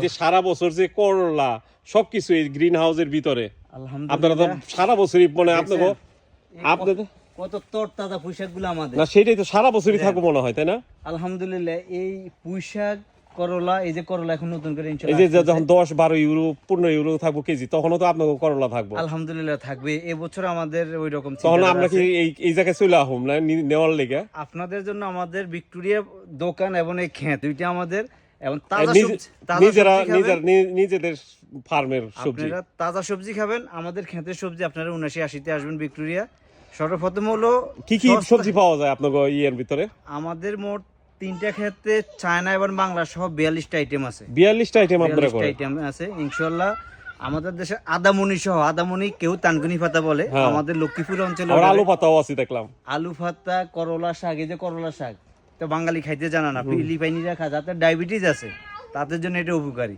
যে সারা বছর যে করলা সবকিছু এই গ্রিন হাউসের ভিতরে আপনারা তো সারা বছরই মানে আপনাদের কত তরতাজা পুঁইশাকগুলো আমাদের না সেটাই তো সারা বছরই থাকবো মনে হয় তাই না? আলহামদুলিল্লাহ এই পুঁইশাক করলা এই যে করলা এখন নতুন করে এই ইনশাআল্লাহ যে যখন 10-12 ইউরো 15 ইউরো থাকবো কেজি তখনও তো আপনাদের করলা থাকবো। আলহামদুলিল্লাহ থাকবে এবছর আমাদের ওই রকম তখন আমরা কি এই জায়গায় চলে আহম না নেওয়ার লেগে? আপনাদের জন্য আমাদের ভিক্টোরিয়া দোকান এবং এই ক্ষেত দুইটা আমাদের এবং তাজা নিজেদের ফার্মের সবজি আপনারা তাজা সবজি খাবেন আমাদের ক্ষেতের সবজি আপনারা 79-80-তে আসবেন ভিক্টোরিয়া। সর্বপ্রথম হলো কি কি সবজি পাওয়া যায় আপনাদের ইয়ের ভিতরে? আমাদের মোট 3টা ক্ষেত্রে চায়না এবং বাংলা সহ 42টা আইটেম আছে। 42টা আইটেম আপনারা করেন? আইটেম আছে ইনশাআল্লাহ। আমাদের দেশে আদামনি সহ আদামনি কেউ তানকুনি পাতা বলে আমাদের লক্ষ্মীপুর অঞ্চলে আলু পাতাও আছে দেখলাম। আলু পাতা করলা শাক এই যে করলা শাক তো বাঙালি খাইতে জানা না ফিলিপাইনিরা খায় যাদের ডায়াবেটিস আছে তাদের জন্য এটা উপকারী।